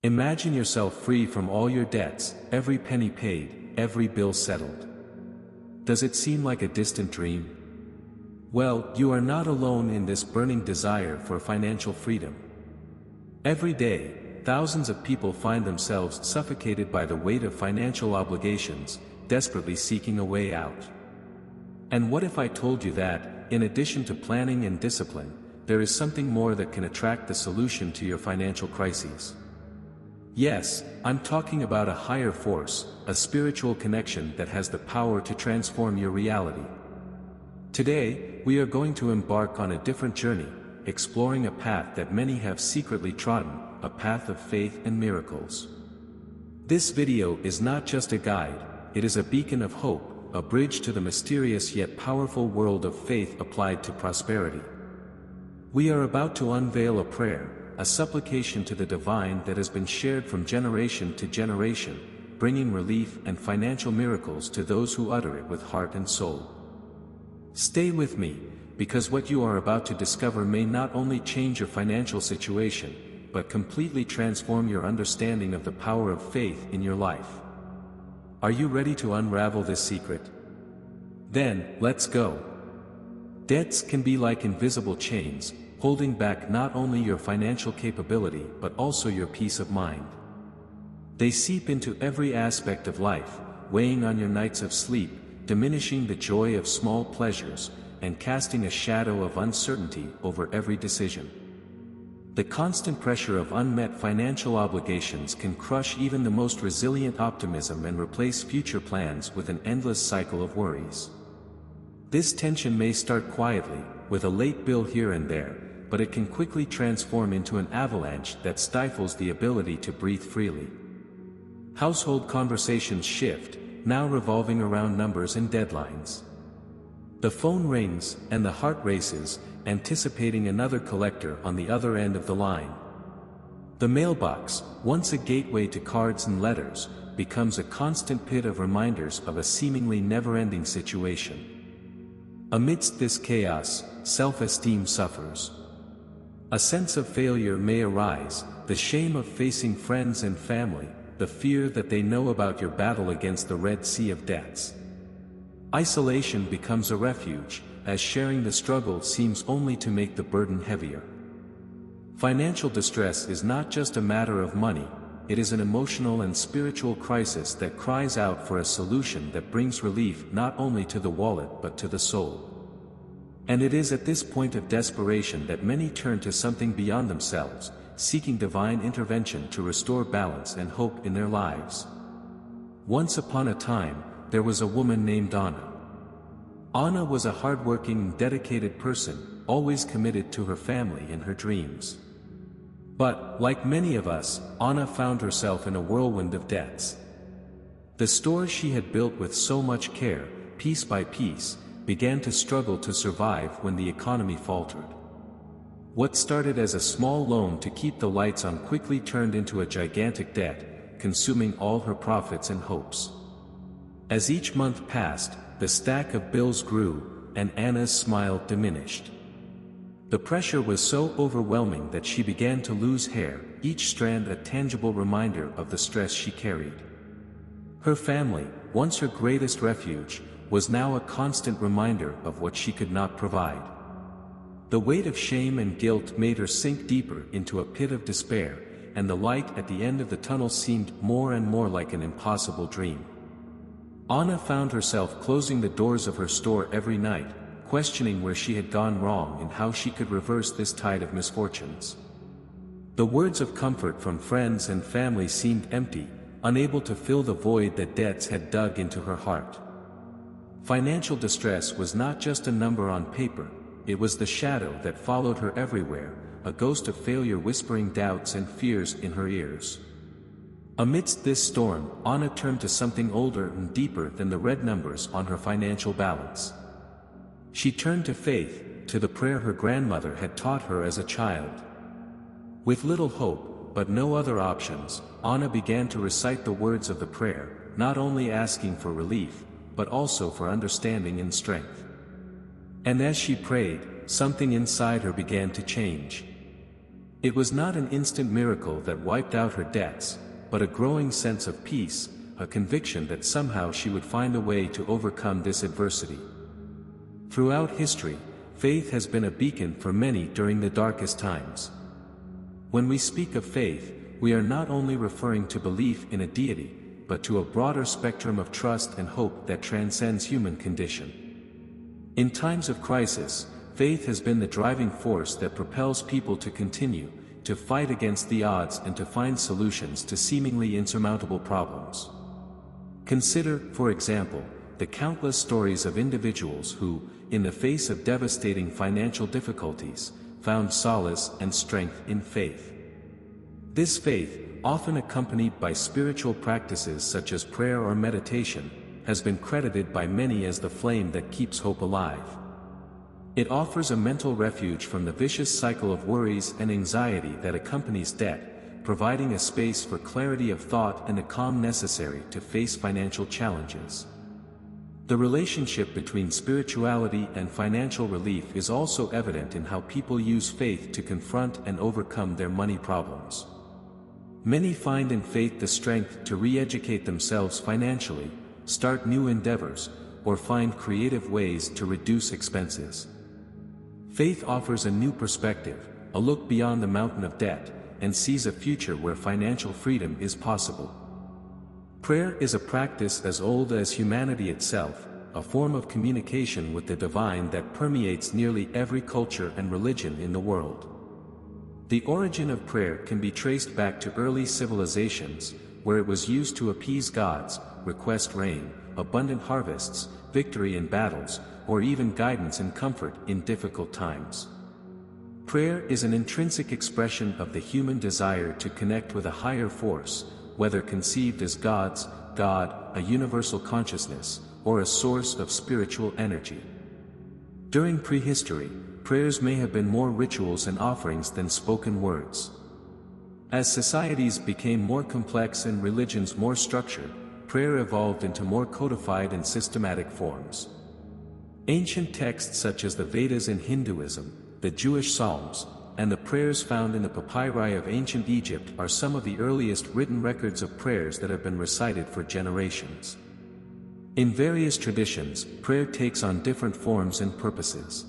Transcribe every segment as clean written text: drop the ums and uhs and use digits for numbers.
Imagine yourself free from all your debts, every penny paid, every bill settled. Does it seem like a distant dream? Well, you are not alone in this burning desire for financial freedom. Every day, thousands of people find themselves suffocated by the weight of financial obligations, desperately seeking a way out. And what if I told you that, in addition to planning and discipline, there is something more that can attract the solution to your financial crises? Yes, I'm talking about a higher force, a spiritual connection that has the power to transform your reality. Today, we are going to embark on a different journey, exploring a path that many have secretly trodden, a path of faith and miracles. This video is not just a guide, it is a beacon of hope, a bridge to the mysterious yet powerful world of faith applied to prosperity. We are about to unveil a prayer, a supplication to the divine that has been shared from generation to generation, bringing relief and financial miracles to those who utter it with heart and soul. Stay with me, because what you are about to discover may not only change your financial situation, but completely transform your understanding of the power of faith in your life. Are you ready to unravel this secret? Then, let's go. Debts can be like invisible chains, holding back not only your financial capability but also your peace of mind. They seep into every aspect of life, weighing on your nights of sleep, diminishing the joy of small pleasures, and casting a shadow of uncertainty over every decision. The constant pressure of unmet financial obligations can crush even the most resilient optimism and replace future plans with an endless cycle of worries. This tension may start quietly, with a late bill here and there, but it can quickly transform into an avalanche that stifles the ability to breathe freely. Household conversations shift, now revolving around numbers and deadlines. The phone rings, and the heart races, anticipating another collector on the other end of the line. The mailbox, once a gateway to cards and letters, becomes a constant pit of reminders of a seemingly never-ending situation. Amidst this chaos, self-esteem suffers. A sense of failure may arise, the shame of facing friends and family, the fear that they know about your battle against the Red Sea of debts. Isolation becomes a refuge, as sharing the struggle seems only to make the burden heavier. Financial distress is not just a matter of money, it is an emotional and spiritual crisis that cries out for a solution that brings relief not only to the wallet but to the soul. And it is at this point of desperation that many turn to something beyond themselves, seeking divine intervention to restore balance and hope in their lives. Once upon a time, there was a woman named Cana. Cana was a hardworking and dedicated person, always committed to her family and her dreams. But, like many of us, Cana found herself in a whirlwind of debts. The stores she had built with so much care, piece by piece, began to struggle to survive when the economy faltered. What started as a small loan to keep the lights on quickly turned into a gigantic debt, consuming all her profits and hopes. As each month passed, the stack of bills grew, and Cana's smile diminished. The pressure was so overwhelming that she began to lose hair, each strand a tangible reminder of the stress she carried. Her family, once her greatest refuge, was now a constant reminder of what she could not provide. The weight of shame and guilt made her sink deeper into a pit of despair, and the light at the end of the tunnel seemed more and more like an impossible dream. Cana found herself closing the doors of her store every night, questioning where she had gone wrong and how she could reverse this tide of misfortunes. The words of comfort from friends and family seemed empty, unable to fill the void that debts had dug into her heart. Financial distress was not just a number on paper, it was the shadow that followed her everywhere, a ghost of failure whispering doubts and fears in her ears. Amidst this storm, Cana turned to something older and deeper than the red numbers on her financial balance. She turned to faith, to the prayer her grandmother had taught her as a child. With little hope, but no other options, Cana began to recite the words of the prayer, not only asking for relief, but also for understanding and strength. And as she prayed, something inside her began to change. It was not an instant miracle that wiped out her debts, but a growing sense of peace, a conviction that somehow she would find a way to overcome this adversity. Throughout history, faith has been a beacon for many during the darkest times. When we speak of faith, we are not only referring to belief in a deity, but to a broader spectrum of trust and hope that transcends human condition. In times of crisis, faith has been the driving force that propels people to continue, to fight against the odds and to find solutions to seemingly insurmountable problems. Consider, for example, the countless stories of individuals who, in the face of devastating financial difficulties, found solace and strength in faith. This faith, often accompanied by spiritual practices such as prayer or meditation, has been credited by many as the flame that keeps hope alive. It offers a mental refuge from the vicious cycle of worries and anxiety that accompanies debt, providing a space for clarity of thought and the calm necessary to face financial challenges. The relationship between spirituality and financial relief is also evident in how people use faith to confront and overcome their money problems. Many find in faith the strength to re-educate themselves financially, start new endeavors, or find creative ways to reduce expenses. Faith offers a new perspective, a look beyond the mountain of debt, and sees a future where financial freedom is possible. Prayer is a practice as old as humanity itself, a form of communication with the divine that permeates nearly every culture and religion in the world. The origin of prayer can be traced back to early civilizations, where it was used to appease gods, request rain, abundant harvests, victory in battles, or even guidance and comfort in difficult times. Prayer is an intrinsic expression of the human desire to connect with a higher force, whether conceived as God, a universal consciousness, or a source of spiritual energy. During prehistory, prayers may have been more rituals and offerings than spoken words. As societies became more complex and religions more structured, prayer evolved into more codified and systematic forms. Ancient texts such as the Vedas in Hinduism, the Jewish Psalms, and the prayers found in the papyri of ancient Egypt are some of the earliest written records of prayers that have been recited for generations. In various traditions, prayer takes on different forms and purposes.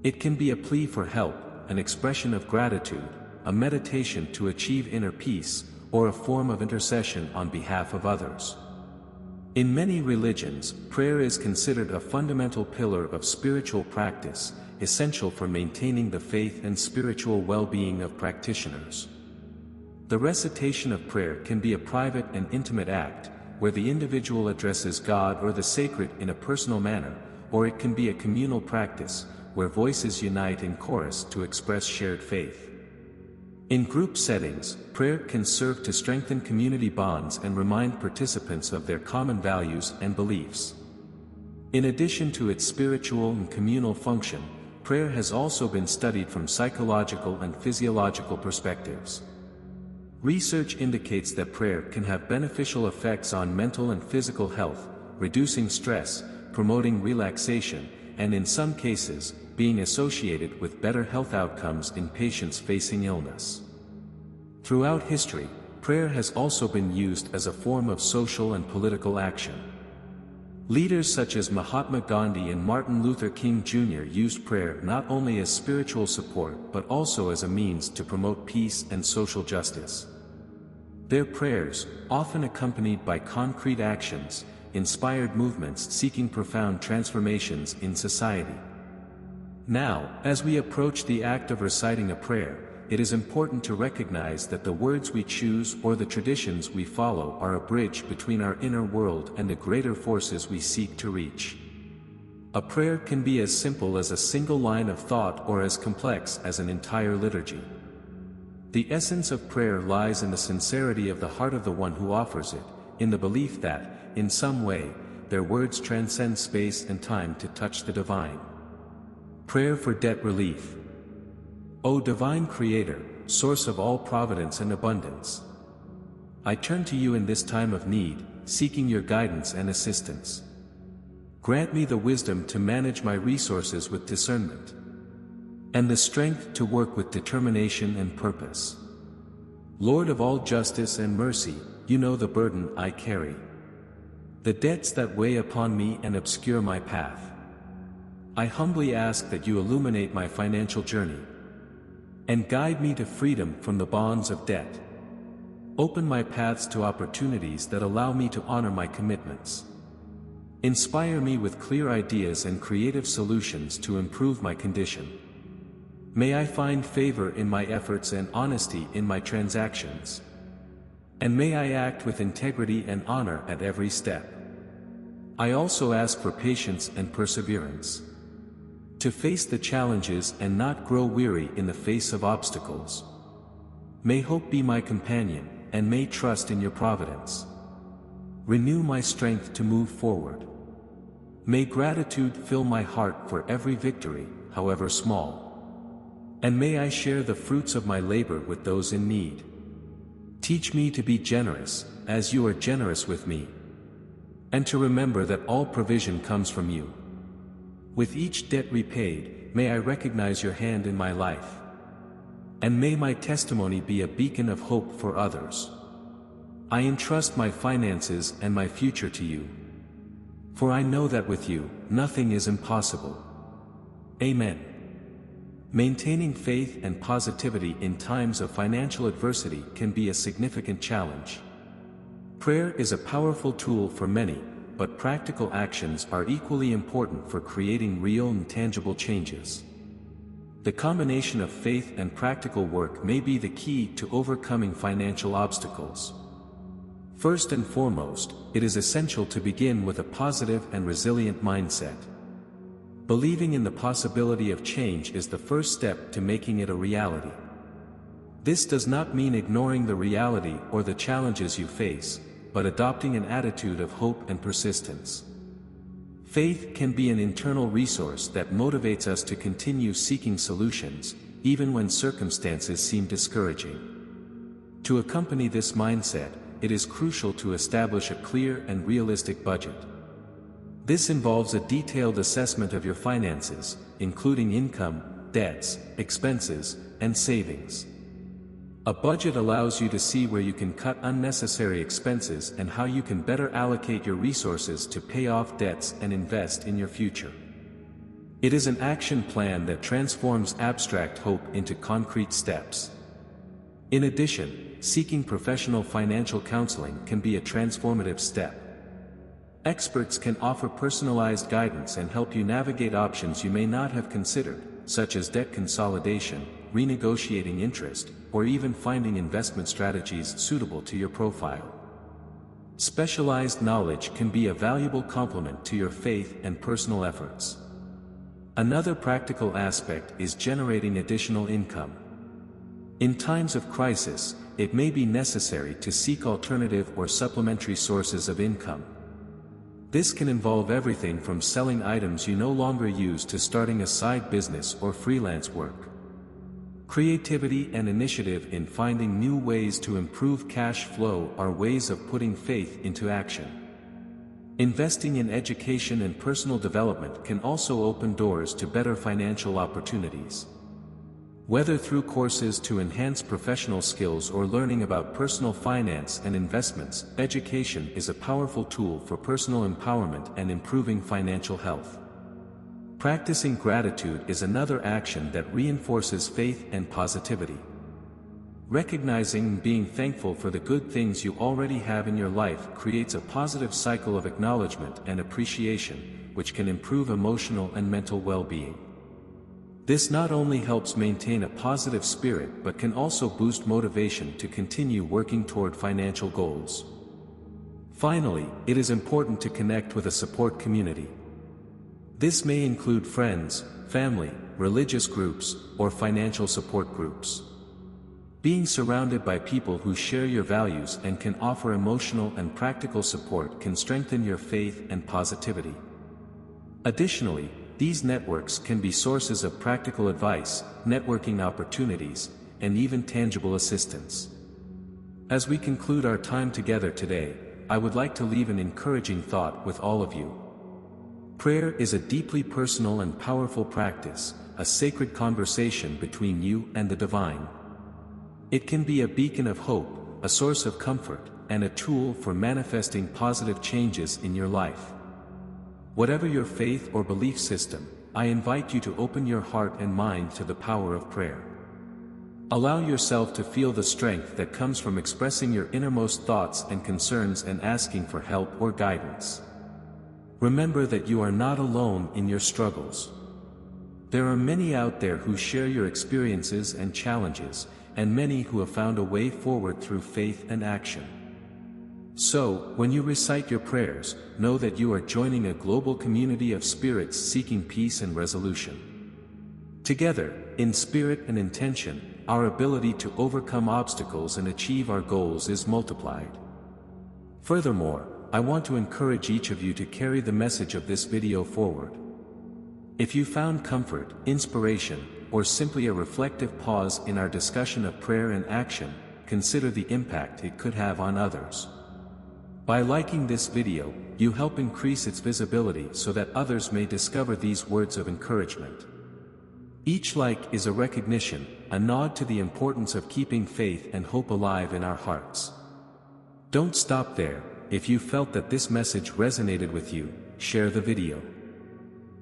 It can be a plea for help, an expression of gratitude, a meditation to achieve inner peace, or a form of intercession on behalf of others. In many religions, prayer is considered a fundamental pillar of spiritual practice, essential for maintaining the faith and spiritual well-being of practitioners. The recitation of prayer can be a private and intimate act, where the individual addresses God or the sacred in a personal manner, or it can be a communal practice, where voices unite in chorus to express shared faith. In group settings, prayer can serve to strengthen community bonds and remind participants of their common values and beliefs. In addition to its spiritual and communal function, prayer has also been studied from psychological and physiological perspectives. Research indicates that prayer can have beneficial effects on mental and physical health, reducing stress, promoting relaxation, and in some cases, being associated with better health outcomes in patients facing illness. Throughout history, prayer has also been used as a form of social and political action. Leaders such as Mahatma Gandhi and Martin Luther King Jr. used prayer not only as spiritual support but also as a means to promote peace and social justice. Their prayers, often accompanied by concrete actions, inspired movements seeking profound transformations in society. Now, as we approach the act of reciting a prayer, it is important to recognize that the words we choose or the traditions we follow are a bridge between our inner world and the greater forces we seek to reach. A prayer can be as simple as a single line of thought or as complex as an entire liturgy. The essence of prayer lies in the sincerity of the heart of the one who offers it, in the belief that, in some way, their words transcend space and time to touch the divine. Prayer for debt relief. O divine Creator, source of all providence and abundance, I turn to you in this time of need, seeking your guidance and assistance. Grant me the wisdom to manage my resources with discernment. and the strength to work with determination and purpose. Lord of all justice and mercy, you know the burden I carry, the debts that weigh upon me and obscure my path. I humbly ask that you illuminate my financial journey and guide me to freedom from the bonds of debt. Open my paths to opportunities that allow me to honor my commitments. Inspire me with clear ideas and creative solutions to improve my condition. May I find favor in my efforts and honesty in my transactions. And may I act with integrity and honor at every step. I also ask for patience and perseverance, to face the challenges and not grow weary in the face of obstacles. May hope be my companion, and may trust in your providence renew my strength to move forward. May gratitude fill my heart for every victory, however small. And may I share the fruits of my labor with those in need. Teach me to be generous, as you are generous with me, and to remember that all provision comes from you. With each debt repaid, may I recognize your hand in my life. And may my testimony be a beacon of hope for others. I entrust my finances and my future to you, for I know that with you, nothing is impossible. Amen. Maintaining faith and positivity in times of financial adversity can be a significant challenge. Prayer is a powerful tool for many, but practical actions are equally important for creating real and tangible changes. The combination of faith and practical work may be the key to overcoming financial obstacles. First and foremost, it is essential to begin with a positive and resilient mindset. Believing in the possibility of change is the first step to making it a reality. This does not mean ignoring the reality or the challenges you face, but adopting an attitude of hope and persistence. Faith can be an internal resource that motivates us to continue seeking solutions, even when circumstances seem discouraging. To accompany this mindset, it is crucial to establish a clear and realistic budget. This involves a detailed assessment of your finances, including income, debts, expenses, and savings. A budget allows you to see where you can cut unnecessary expenses and how you can better allocate your resources to pay off debts and invest in your future. It is an action plan that transforms abstract hope into concrete steps. In addition, seeking professional financial counseling can be a transformative step. Experts can offer personalized guidance and help you navigate options you may not have considered, such as debt consolidation, renegotiating interest, or even finding investment strategies suitable to your profile. Specialized knowledge can be a valuable complement to your faith and personal efforts. Another practical aspect is generating additional income. In times of crisis, it may be necessary to seek alternative or supplementary sources of income. This can involve everything from selling items you no longer use to starting a side business or freelance work. Creativity and initiative in finding new ways to improve cash flow are ways of putting faith into action. Investing in education and personal development can also open doors to better financial opportunities. Whether through courses to enhance professional skills or learning about personal finance and investments, education is a powerful tool for personal empowerment and improving financial health. Practicing gratitude is another action that reinforces faith and positivity. Recognizing and being thankful for the good things you already have in your life creates a positive cycle of acknowledgement and appreciation, which can improve emotional and mental well-being. This not only helps maintain a positive spirit but can also boost motivation to continue working toward financial goals. Finally, it is important to connect with a support community. This may include friends, family, religious groups, or financial support groups. Being surrounded by people who share your values and can offer emotional and practical support can strengthen your faith and positivity. Additionally, these networks can be sources of practical advice, networking opportunities, and even tangible assistance. As we conclude our time together today, I would like to leave an encouraging thought with all of you. Prayer is a deeply personal and powerful practice, a sacred conversation between you and the divine. It can be a beacon of hope, a source of comfort, and a tool for manifesting positive changes in your life. Whatever your faith or belief system, I invite you to open your heart and mind to the power of prayer. Allow yourself to feel the strength that comes from expressing your innermost thoughts and concerns and asking for help or guidance. Remember that you are not alone in your struggles. There are many out there who share your experiences and challenges, and many who have found a way forward through faith and action. So, when you recite your prayers, know that you are joining a global community of spirits seeking peace and resolution. Together, in spirit and intention, our ability to overcome obstacles and achieve our goals is multiplied. Furthermore, I want to encourage each of you to carry the message of this video forward. If you found comfort, inspiration, or simply a reflective pause in our discussion of prayer and action, consider the impact it could have on others. By liking this video, you help increase its visibility so that others may discover these words of encouragement. Each like is a recognition, a nod to the importance of keeping faith and hope alive in our hearts. Don't stop there. If you felt that this message resonated with you, share the video.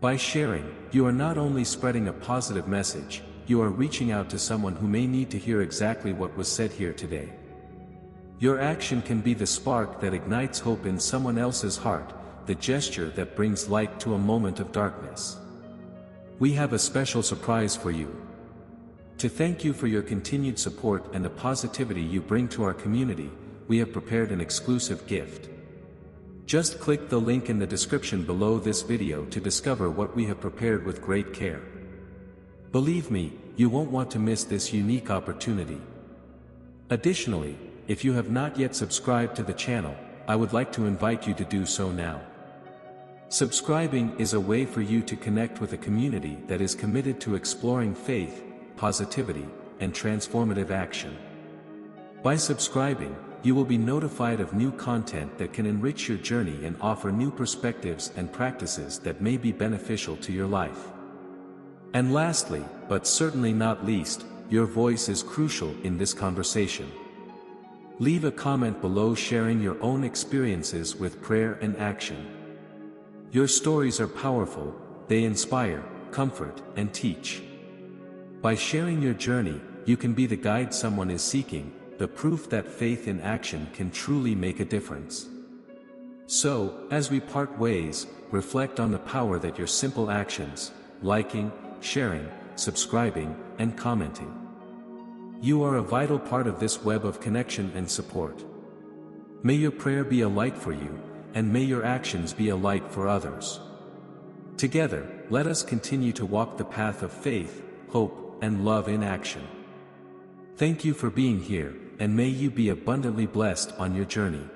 By sharing, you are not only spreading a positive message, you are reaching out to someone who may need to hear exactly what was said here today. Your action can be the spark that ignites hope in someone else's heart, the gesture that brings light to a moment of darkness. We have a special surprise for you. To thank you for your continued support and the positivity you bring to our community, we have prepared an exclusive gift. Just click the link in the description below this video to discover what we have prepared with great care. Believe me, you won't want to miss this unique opportunity. Additionally, if you have not yet subscribed to the channel, I would like to invite you to do so now. Subscribing is a way for you to connect with a community that is committed to exploring faith, positivity, and transformative action. By subscribing, you will be notified of new content that can enrich your journey and offer new perspectives and practices that may be beneficial to your life. And lastly, but certainly not least, your voice is crucial in this conversation. Leave a comment below sharing your own experiences with prayer and action. Your stories are powerful, they inspire, comfort, and teach. By sharing your journey, you can be the guide someone is seeking, the proof that faith in action can truly make a difference. So, as we part ways, reflect on the power that your simple actions, liking, sharing, subscribing, and commenting. You are a vital part of this web of connection and support. May your prayer be a light for you, and may your actions be a light for others. Together, let us continue to walk the path of faith, hope, and love in action. Thank you for being here, and may you be abundantly blessed on your journey.